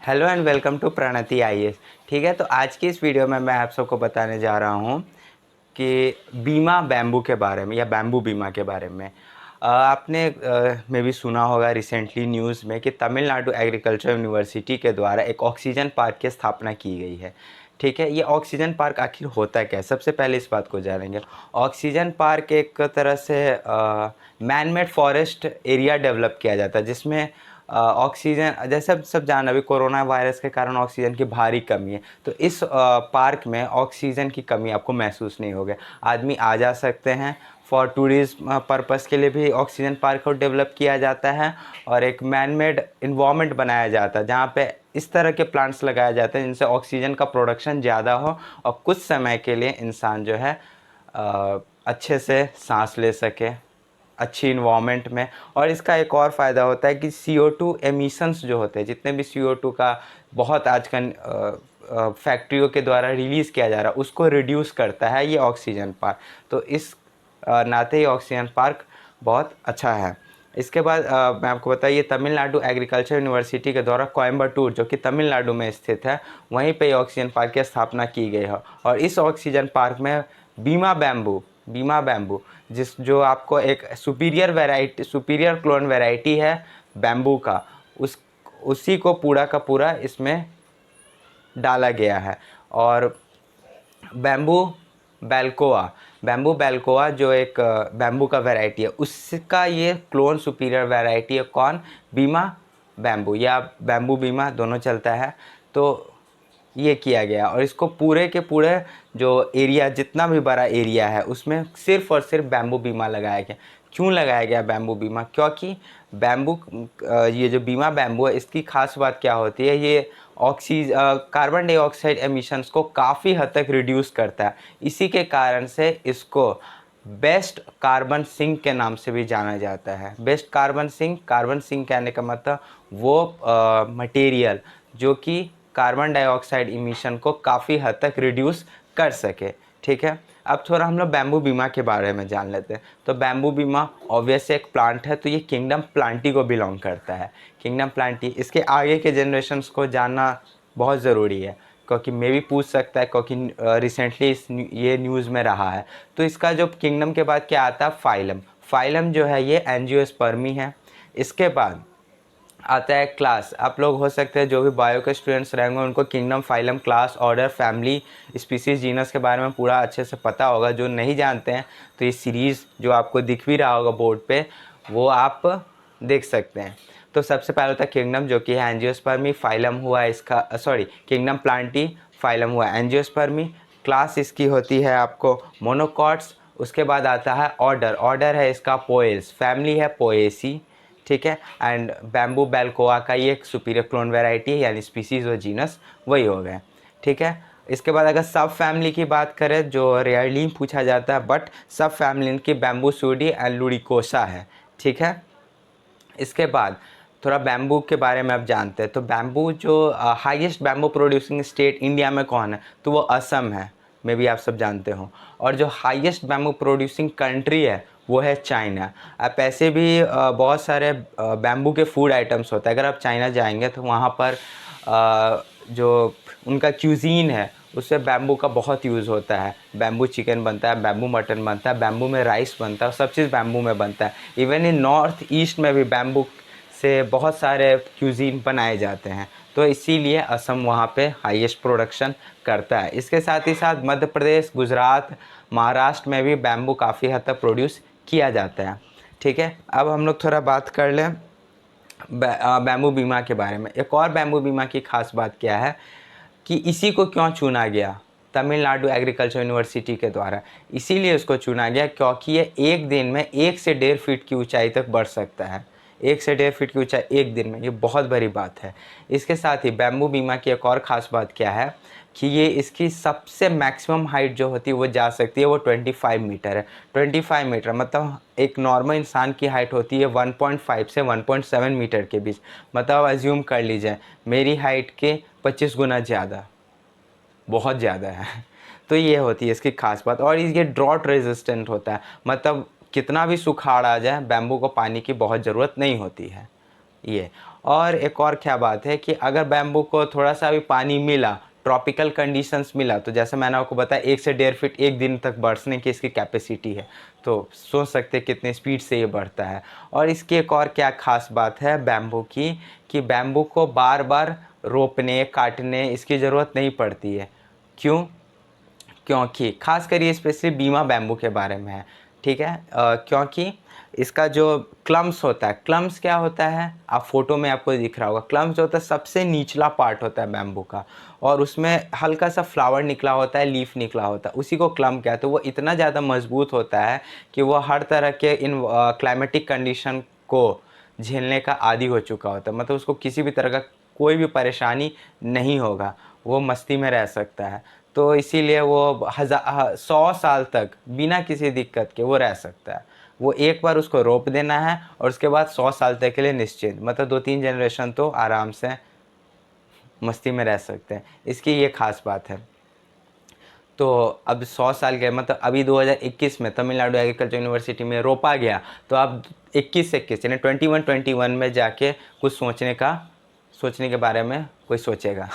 Hello and welcome to Pranati IAS. ठीक है, तो आज की इस वीडियो में मैं आप सबको बताने जा रहा हूँ कि बीमा बैम्बू के बारे में या बैम्बू बीमा के बारे में। आपने मे भी सुना होगा रिसेंटली न्यूज़ में कि तमिलनाडु एग्रीकल्चर यूनिवर्सिटी के द्वारा एक ऑक्सीजन पार्क की स्थापना की गई है। ठीक है, ये ऑक्सीजन पार्क आखिर होता क्या है, सबसे पहले इस बात को जानेंगे। ऑक्सीजन पार्क एक तरह से man made forest area develop किया जाता है जिसमें ऑक्सीजन, जैसे सब जान अभी कोरोना वायरस के कारण ऑक्सीजन की भारी कमी है, तो इस पार्क में ऑक्सीजन की कमी आपको महसूस नहीं होगी। आदमी आ जा सकते हैं, फॉर टूरिज्म पर्पस के लिए भी ऑक्सीजन पार्क को डेवलप किया जाता है और एक मैन मेड इन्वामेंट बनाया जाता है जहाँ पे इस तरह के प्लांट्स लगाए जाते हैं जिनसे ऑक्सीजन का प्रोडक्शन ज़्यादा हो और कुछ समय के लिए इंसान जो है अच्छे से सांस ले सके अच्छी इन्वामेंट में। और इसका एक और फ़ायदा होता है कि CO2 एमिशंस जो होते हैं, जितने भी CO2 का बहुत आजकल फैक्ट्रियों के द्वारा रिलीज़ किया जा रहा है, उसको रिड्यूस करता है ये ऑक्सीजन पार्क। तो इस नाते ही ऑक्सीजन पार्क बहुत अच्छा है। इसके बाद मैं आपको बताइए, तमिलनाडु एग्रीकल्चर यूनिवर्सिटी के द्वारा कोयम्बटूर जो कि तमिलनाडु में स्थित है, वहीं पे ऑक्सीजन पार्क की स्थापना की गई है। और इस ऑक्सीजन पार्क में बीमा बैम्बू जो आपको एक सुपीरियर क्लोन वैरायटी है बैम्बू का, उसी को पूरा का पूरा इसमें डाला गया है। और बैम्बू बेल्कोआ जो एक बैम्बू का वैरायटी है, उसका ये क्लोन सुपीरियर वैरायटी है। कौन? बीमा बैम्बू या बैम्बू बीमा दोनों चलता है। तो ये किया गया और इसको पूरे के पूरे जो एरिया, जितना भी बड़ा एरिया है, उसमें सिर्फ और सिर्फ बैम्बू बीमा लगाया गया। क्यों लगाया गया बैम्बू बीमा? क्योंकि बैम्बू ये जो बीमा बैम्बू है, इसकी खास बात क्या होती है, ये कार्बन डाइऑक्साइड एमिशंस को काफ़ी हद तक रिड्यूस करता है। इसी के कारण से इसको बेस्ट कार्बन सिंक के नाम से भी जाना जाता है। बेस्ट कार्बन सिंक कहने का मतलब वो मटेरियल जो कि कार्बन डाइऑक्साइड इमिशन को काफ़ी हद तक रिड्यूस कर सके। ठीक है, अब थोड़ा हम लोग बैम्बू बीमा के बारे में जान लेते हैं। तो बैम्बू बीमा ऑब्वियस एक प्लांट है, तो ये किंगडम प्लांटी को बिलोंग करता है। किंगडम प्लांटी, इसके आगे के जनरेशन्स को जानना बहुत ज़रूरी है क्योंकि मे भी पूछ सकता है, क्योंकि रिसेंटली ये न्यूज़ में रहा है। तो इसका जो किंगडम के बाद क्या आता है, फाइलम जो है ये एंजियोस्पर्मी है। इसके बाद आता है क्लास। आप लोग हो सकते हैं जो भी बायो के स्टूडेंट्स रहेंगे उनको kingdom, phylum, class, order, family, species, genus के बारे में पूरा अच्छे से पता होगा। जो नहीं जानते हैं तो ये सीरीज़ जो आपको दिख भी रहा होगा बोर्ड पे, वो आप देख सकते हैं। तो सबसे पहले होता है किंगडम जो कि है एंजियोस्पर्मी, फाइलम हुआ इसका, किंगडम प्लांटी, फाइलम हुआ एंजियोस्पर्मी। क्लास इसकी होती है आपको मोनोकॉट्स। उसके बाद आता है ऑर्डर है इसका पोएल्स, फैमिली है पोएसी। ठीक है, एंड बैम्बू बेल्कोआ का ये एक सुपीरियर क्लोन वैरायटी है, यानी स्पीसीज और जीनस वही हो गए। ठीक है, इसके बाद अगर सब फैमिली की बात करें जो रेयरली पूछा जाता है, बट सब फैमिली इनकी बैम्बू सूडी एंड लुडिकोसा है। ठीक है, इसके बाद थोड़ा बैम्बू के बारे में आप जानते हैं। तो बैम्बू जो highest bamboo producing state India में कौन है, तो वो असम है, मे भी आप सब जानते हो। और जो हाईएस्ट बैम्बू प्रोड्यूसिंग कंट्री है वो है चाइना। आप ऐसे भी बहुत सारे बैम्बू के फूड आइटम्स होते हैं। अगर आप चाइना जाएंगे तो वहाँ पर जो उनका क्यूजीन है उससे बैम्बू का बहुत यूज़ होता है। बैम्बू चिकन बनता है, बैम्बू मटन बनता है, बैम्बू में राइस बनता है, सब चीज़ बैम्बू में बनता है। इवन इन नॉर्थ ईस्ट में भी बैम्बू से बहुत सारे क्यूजीन बनाए जाते हैं। तो इसीलिए असम वहाँ पे हाईएस्ट प्रोडक्शन करता है। इसके साथ ही साथ मध्य प्रदेश, गुजरात, महाराष्ट्र में भी बैम्बू काफ़ी हद तक प्रोड्यूस किया जाता है। ठीक है, अब हम लोग थोड़ा बात कर लें बैम्बू बीमा के बारे में। एक और बैम्बू बीमा की खास बात क्या है कि इसी को क्यों चुना गया तमिलनाडु एग्रीकल्चर यूनिवर्सिटी के द्वारा। इसीलिए उसको चुना गया क्योंकि ये एक दिन में 1 से 1.5 फीट की ऊंचाई तक बढ़ सकता है। 1 से 1.5 फीट की ऊंचाई एक दिन में, ये बहुत बड़ी बात है। इसके साथ ही बैम्बू बीमा की एक और ख़ास बात क्या है कि ये इसकी सबसे मैक्सिमम हाइट जो होती है वो जा सकती है, वो 25 मीटर है। 25 मीटर मतलब एक नॉर्मल इंसान की हाइट होती है 1.5 से 1.7 मीटर के बीच। मतलब अज्यूम कर लीजिए मेरी हाइट के 25 गुना ज़्यादा, बहुत ज़्यादा है। तो ये होती है इसकी खास बात। और ये ड्रॉट रेजिस्टेंट होता है, मतलब कितना भी सुखाड़ आ जाए बैम्बू को पानी की बहुत ज़रूरत नहीं होती है ये। और एक और क्या बात है कि अगर बैम्बू को थोड़ा सा भी पानी मिला, ट्रॉपिकल कंडीशंस मिला, तो जैसे मैंने आपको बताया 1 से 1.5 फीट एक दिन तक बढ़ने की इसकी कैपेसिटी है। तो सोच सकते हैं कितने स्पीड से ये बढ़ता है। और इसकी एक और क्या खास बात है बैम्बू की, कि बैम्बू को बार बार रोपने काटने इसकी ज़रूरत नहीं पड़ती है। क्यों? क्योंकि खासकर ये स्पेशली बीमा बैम्बू के बारे में है, ठीक है। क्योंकि इसका जो क्लम्स होता है, क्लम्स क्या होता है, आप फोटो में आपको दिख रहा होगा, क्लम्स जो होता है सबसे निचला पार्ट होता है बैम्बू का, और उसमें हल्का सा फ्लावर निकला होता है, लीफ निकला होता है, उसी को क्लम कहते हैं। वो इतना ज़्यादा मजबूत होता है कि वो हर तरह के इन क्लाइमेटिक कंडीशन को झेलने का आदी हो चुका होता है, मतलब उसको किसी भी तरह का कोई भी परेशानी नहीं होगा, वो मस्ती में रह सकता है। तो इसीलिए वो 100 साल तक बिना किसी दिक्कत के वो रह सकता है। वो एक बार उसको रोप देना है और उसके बाद 100 साल तक के लिए निश्चिंत, मतलब 2-3 जनरेशन तो आराम से मस्ती में रह सकते हैं। इसकी ये खास बात है। तो अब 100 साल के मतलब अभी 2021 में तमिलनाडु एग्रीकल्चर यूनिवर्सिटी में रोपा गया, तो अब 21 से 21 यानी 21 में जाके कुछ सोचने के बारे में कोई सोचेगा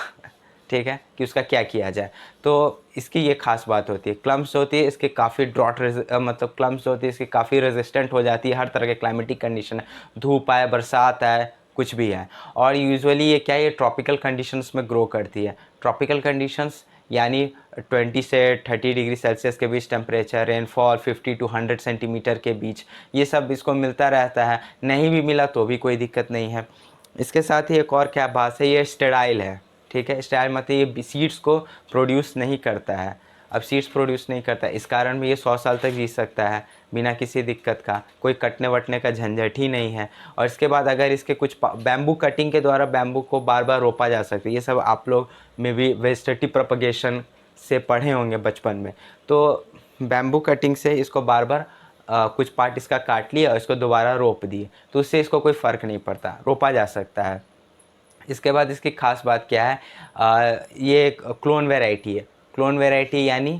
ठीक है, कि उसका क्या किया जाए। तो इसकी ये खास बात होती है, क्लम्स होती है इसके काफ़ी मतलब क्लम्स होती है इसकी काफ़ी रेजिस्टेंट हो जाती है हर तरह के क्लाइमेटिक कंडीशन है, धूप आए, बरसात आए, कुछ भी है। और यूजुअली ये क्या है, ये ट्रॉपिकल कंडीशंस में ग्रो करती है। ट्रॉपिकल कंडीशंस यानी 20 से 30 डिग्री सेल्सियस के बीच टेम्परेचर, रेनफॉल 50 to 100 सेंटीमीटर के बीच, ये सब इसको मिलता रहता है। नहीं भी मिला तो भी कोई दिक्कत नहीं है। इसके साथ ही एक और क्या बात है, ये स्टेराइल है, ठीक है। स्टेराइल मतलब ये सीड्स को प्रोड्यूस नहीं करता है। अब सीड्स प्रोड्यूस नहीं करता है, इस कारण भी ये 100 साल तक जी सकता है बिना किसी दिक्कत का, कोई कटने वटने का झंझट ही नहीं है। और इसके बाद अगर इसके कुछ बैम्बू कटिंग के द्वारा बैम्बू को बार बार रोपा जा सकता है। ये सब आप लोग में भी वेजिटेटिव प्रोपगेशन से पढ़े होंगे बचपन में। तो बैम्बू कटिंग से इसको बार बार कुछ पार्ट इसका काट लिया और इसको दोबारा रोप दिए, तो उससे इसको कोई फ़र्क नहीं पड़ता, रोपा जा सकता है। इसके बाद इसकी खास बात क्या है, ये एक क्लोन वैरायटी है। क्लोन वैरायटी यानी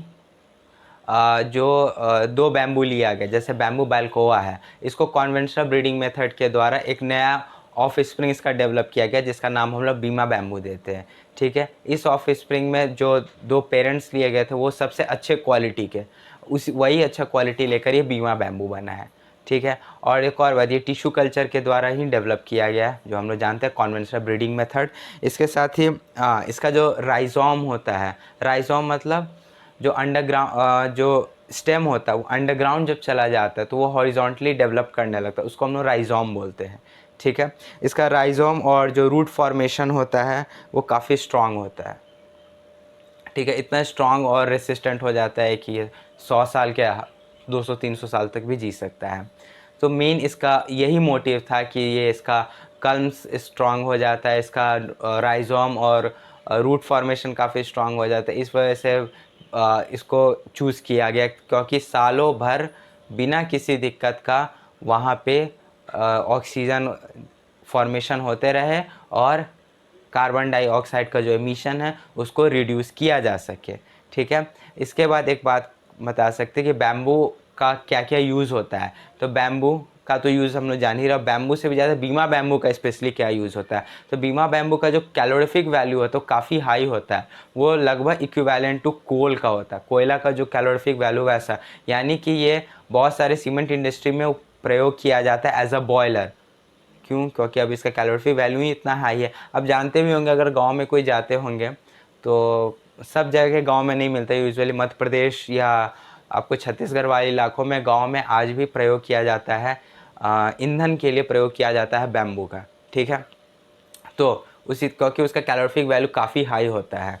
जो दो बैम्बू लिया गया, जैसे बैम्बू बैल्कोआ है, इसको कॉन्वेंशनल ब्रीडिंग मेथड के द्वारा एक नया ऑफ स्प्रिंग इसका डेवलप किया गया, जिसका नाम हम लोग बीमा बैम्बू देते हैं, ठीक है। इस ऑफ स्प्रिंग में जो दो पेरेंट्स लिए गए थे वो सबसे अच्छे क्वालिटी के, वही अच्छा क्वालिटी लेकर ये बीमा बैम्बू बना है, ठीक है। और एक और बात, ये टिश्यू कल्चर के द्वारा ही डेवलप किया गया है, जो हम लोग जानते हैं कॉन्वेंशनल ब्रीडिंग मेथड। इसके साथ ही इसका जो राइजोम होता है, राइजोम मतलब जो अंडरग्राउंड जो स्टेम होता है वो अंडरग्राउंड जब चला जाता है तो वो हॉरिजॉन्टली डेवलप करने लगता है, उसको हम लोग राइजोम बोलते हैं, ठीक है। इसका राइजोम और जो रूट फॉर्मेशन होता है वो काफ़ी स्ट्रांग होता है, ठीक है। इतना स्ट्रांग और रेसिस्टेंट हो जाता है कि ये 100 साल के 200-300 साल तक भी जी सकता है। तो मेन इसका यही मोटिव था कि ये इसका कल्म्स स्ट्रांग हो जाता है, इसका राइजोम और रूट फॉर्मेशन काफ़ी स्ट्रांग हो जाता है। इस वजह से इसको चूज़ किया गया, क्योंकि सालों भर बिना किसी दिक्कत का वहाँ पे ऑक्सीजन फॉर्मेशन होते रहे और कार्बन डाइऑक्साइड का जो एमिशन है उसको रिड्यूस किया जा सके, ठीक है। इसके बाद एक बात बता सकते हैं कि बैम्बू का क्या क्या यूज़ होता है। तो बैम्बू का तो यूज़ हम लोग जान ही रहे, बैम्बू से भी ज़्यादा बीमा बैम्बू का स्पेशली क्या यूज़ होता है। तो बीमा बैम्बू का जो कैलोरीफिक वैल्यू है तो काफ़ी हाई होता है, वो लगभग इक्विवेलेंट टू कोल का होता है, कोयला का जो कैलोरीफिक वैल्यू वैसा, यानी कि ये बहुत सारे सीमेंट इंडस्ट्री में प्रयोग किया जाता है एज अ बॉयलर। क्यों? क्योंकि अब इसका कैलोरी वैल्यू ही इतना हाई है। अब जानते भी होंगे, अगर गांव में कोई जाते होंगे तो सब जगह गांव में नहीं मिलता, यूजुअली मध्य प्रदेश या आपको छत्तीसगढ़ वाले इलाकों में गांव में आज भी प्रयोग किया जाता है, ईंधन के लिए प्रयोग किया जाता है बैम्बू का, ठीक है। तो उसी क्योंकि उसका कैलोरीफिक वैल्यू काफ़ी हाई होता है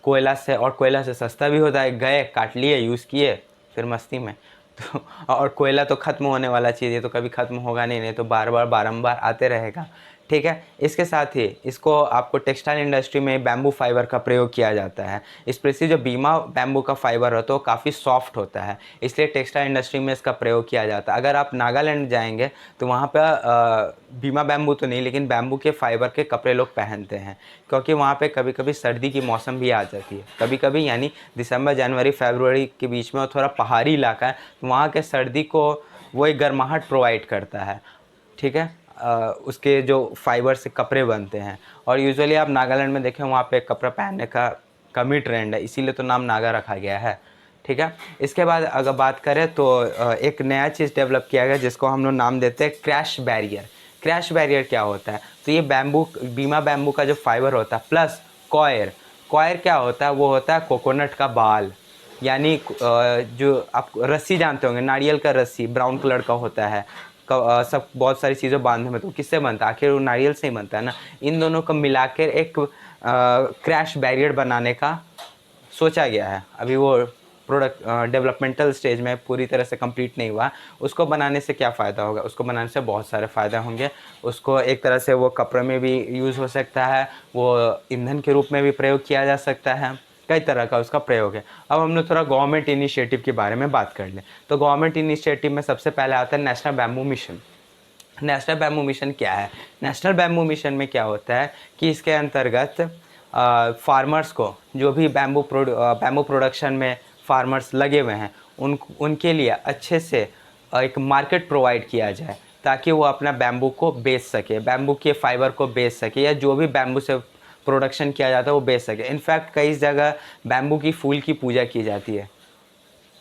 कोयला से, और कोयला से सस्ता भी होता है, गए काट लिए यूज़ किए फिर मस्ती में तो और कोयला तो ख़त्म होने वाला चीज़ है, तो कभी ख़त्म होगा नहीं तो बार बार बारंबार आते रहेगा, ठीक है। इसके साथ ही इसको आपको टेक्सटाइल इंडस्ट्री में बैम्बू फाइबर का प्रयोग किया जाता है। स्पेशली जो बीमा बैम्बू का फाइबर होता है वो काफ़ी सॉफ्ट होता है, इसलिए टेक्सटाइल इंडस्ट्री में इसका प्रयोग किया जाता है। अगर आप नागालैंड जाएंगे तो वहाँ पर बीमा बैम्बू तो नहीं, लेकिन बैम्बू के फाइबर के कपड़े लोग पहनते हैं, क्योंकि वहाँ पे कभी कभी सर्दी की मौसम भी आ जाती है, कभी कभी यानी दिसंबर जनवरी फरवरी के बीच में, और थोड़ा पहाड़ी इलाका है तो वहाँ के सर्दी को वो एक गर्माहट प्रोवाइड करता है, ठीक है। उसके जो फाइबर से कपड़े बनते हैं। और यूजुअली आप नागालैंड में देखें वहाँ पे कपड़ा पहनने का कम ही ट्रेंड है, इसीलिए तो नाम नागा रखा गया है। ठीक है, इसके बाद अगर बात करें तो एक नया चीज़ डेवलप किया गया जिसको हम लोग नाम देते हैं क्रैश बैरियर। क्रैश बैरियर क्या होता है? तो ये बीमा बैम्बू का जो फाइबर होता है प्लस कॉयर। कॉयर क्या होता है? वो होता है कोकोनट का बाल, यानी जो आप रस्सी जानते होंगे, नारियल का रस्सी ब्राउन कलर का होता है। सब बहुत सारी चीज़ें बांधने में तो किससे बनता है? आखिर वो नारियल से ही बनता है ना। इन दोनों को मिलाकर एक क्रैश बैरियर बनाने का सोचा गया है। अभी वो प्रोडक्ट डेवलपमेंटल स्टेज में पूरी तरह से कंप्लीट नहीं हुआ। उसको बनाने से क्या फ़ायदा होगा? उसको बनाने से बहुत सारे फ़ायदे होंगे। उसको एक तरह से वो कपड़े में भी यूज़ हो सकता है, वो ईंधन के रूप में भी प्रयोग किया जा सकता है, कई तरह का उसका प्रयोग है। अब हम लोग थोड़ा गवर्नमेंट इनिशिएटिव के बारे में बात कर लें तो गवर्नमेंट इनिशिएटिव में सबसे पहले आता है national bamboo mission. National bamboo mission क्या है? नेशनल बैम्बू मिशन में क्या होता है कि इसके अंतर्गत फार्मर्स को, जो भी बैम्बू प्रोडक्शन में फार्मर्स लगे हुए हैं, उनके लिए अच्छे से एक मार्केट प्रोवाइड किया जाए ताकि वो अपना बैम्बू को बेच सके, बैम्बू के फाइबर को बेच सके, या जो भी बैम्बू से प्रोडक्शन किया जाता है वो बेच सके। इनफैक्ट कई जगह बैम्बू की फूल की पूजा की जाती है।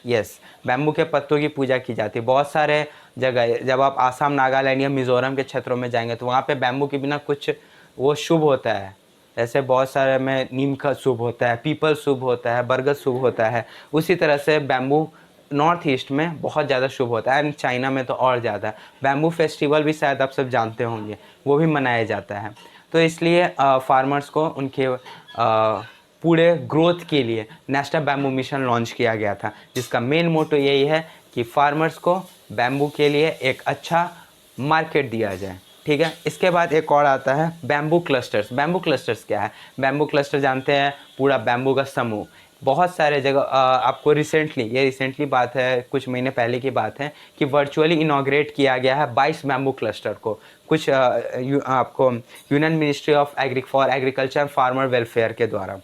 यस, बैम्बू के पत्तों की पूजा की जाती है बहुत सारे जगह। जब आप आसाम, नागालैंड या मिज़ोरम के क्षेत्रों में जाएंगे तो वहाँ पे बैम्बू के बिना कुछ वो शुभ होता है। ऐसे बहुत सारे में नीम का शुभ होता है, पीपल शुभ होता है, बरगद शुभ होता है। उसी तरह से बैम्बू नॉर्थ ईस्ट में बहुत ज़्यादा शुभ होता है, एंड चाइना में तो और ज़्यादा। बैम्बू फेस्टिवल भी शायद आप सब जानते होंगे, वो भी मनाया जाता है। तो इसलिए फार्मर्स को उनके पूरे ग्रोथ के लिए नेशनल बैम्बू मिशन लॉन्च किया गया था, जिसका मेन मोटो यही है कि फार्मर्स को बैम्बू के लिए एक अच्छा मार्केट दिया जाए। ठीक है, इसके बाद एक और आता है बैम्बू क्लस्टर्स। बैम्बू क्लस्टर्स क्या है? बैम्बू क्लस्टर जानते हैं, पूरा बैम्बू का समूह। बहुत सारे जगह आपको रिसेंटली बात है, कुछ महीने पहले की बात है कि वर्चुअली इनॉग्रेट किया गया है 22 बैम्बू क्लस्टर को, कुछ आपको union ministry of for agriculture farmer welfare के द्वारा।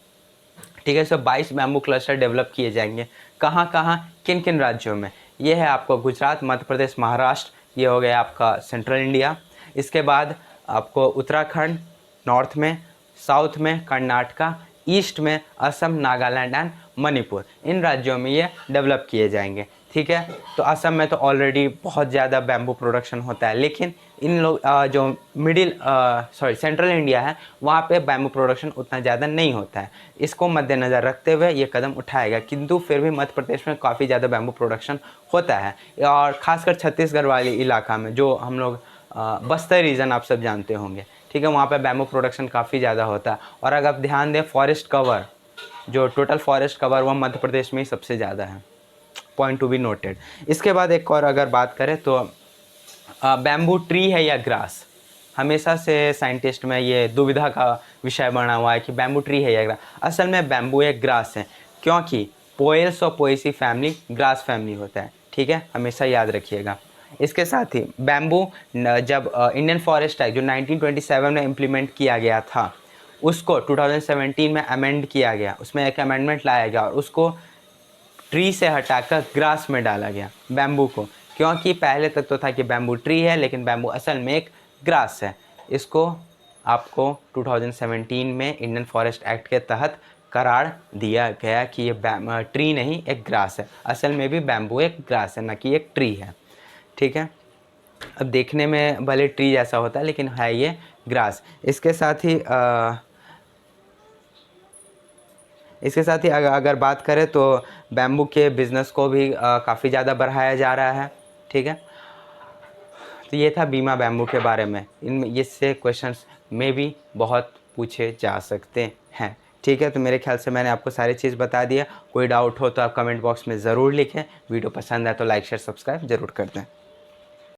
ठीक है, सब 22 बैम्बू क्लस्टर डेवलप किए जाएंगे। कहाँ कहाँ, किन किन राज्यों में? ये है आपको गुजरात, मध्य प्रदेश, महाराष्ट्र, ये हो गया आपका सेंट्रल इंडिया। इसके बाद आपको उत्तराखंड नॉर्थ में, साउथ में कर्नाटका, ईस्ट में असम, नागालैंड एंड मणिपुर, इन राज्यों में ये डेवलप किए जाएंगे। ठीक है, तो असम में तो ऑलरेडी बहुत ज़्यादा बैम्बू प्रोडक्शन होता है, लेकिन इन लोग जो सेंट्रल इंडिया है वहाँ पे बैम्बू प्रोडक्शन उतना ज़्यादा नहीं होता है। इसको मद्देनज़र रखते हुए ये कदम उठाएगा, किंतु फिर भी मध्य प्रदेश में काफ़ी ज़्यादा बैम्बू प्रोडक्शन होता है, और ख़ासकर छत्तीसगढ़ वाले इलाका में, जो हम लोग बस्तर रीजन आप सब जानते होंगे। ठीक है, वहाँ पे बैम्बू प्रोडक्शन काफ़ी ज़्यादा होता है। और अगर आप ध्यान दें, फॉरेस्ट कवर, जो टोटल फॉरेस्ट कवर, वह मध्य प्रदेश में ही सबसे ज़्यादा है। Point to be noted. इसके बाद एक और अगर बात करें तो बैम्बू ट्री है या ग्रास। हमेशा से साइंटिस्ट में ये दुविधा का विषय बना हुआ है कि बैम्बू ट्री है या ग्रास। असल में बैम्बू एक ग्रास है, क्योंकि पोएल्स और पोएसी फैमिली ग्रास फैमिली होता है। ठीक है, हमेशा याद रखिएगा। इसके साथ ही बैम्बू जब इंडियन फॉरेस्ट एक्ट जो 1927 में इम्प्लीमेंट किया गया था, उसको 2017 में अमेंड किया गया, उसमें एक अमेंडमेंट लाया गया और उसको ट्री से हटाकर ग्रास में डाला गया बैम्बू को, क्योंकि पहले तक तो था कि बैम्बू ट्री है, लेकिन बैम्बू असल में एक ग्रास है। इसको आपको 2017 में इंडियन फॉरेस्ट एक्ट के तहत करार दिया गया कि ये ट्री नहीं, एक ग्रास है। असल में भी बैम्बू एक ग्रास है, ना कि एक ट्री है। ठीक है, अब देखने में भले ट्री जैसा होता है, लेकिन है ये ग्रास। इसके साथ ही अगर बात करें तो बैम्बू के बिज़नेस को भी काफ़ी ज़्यादा बढ़ाया जा रहा है। ठीक है, तो ये था बीमा बैम्बू के बारे में। इनमें इससे क्वेश्चंस में भी बहुत पूछे जा सकते हैं। ठीक है, तो मेरे ख्याल से मैंने आपको सारी चीज़ बता दिया। कोई डाउट हो तो आप कमेंट बॉक्स में ज़रूर लिखें। वीडियो पसंद है तो लाइक शेयर सब्सक्राइब ज़रूर कर दें।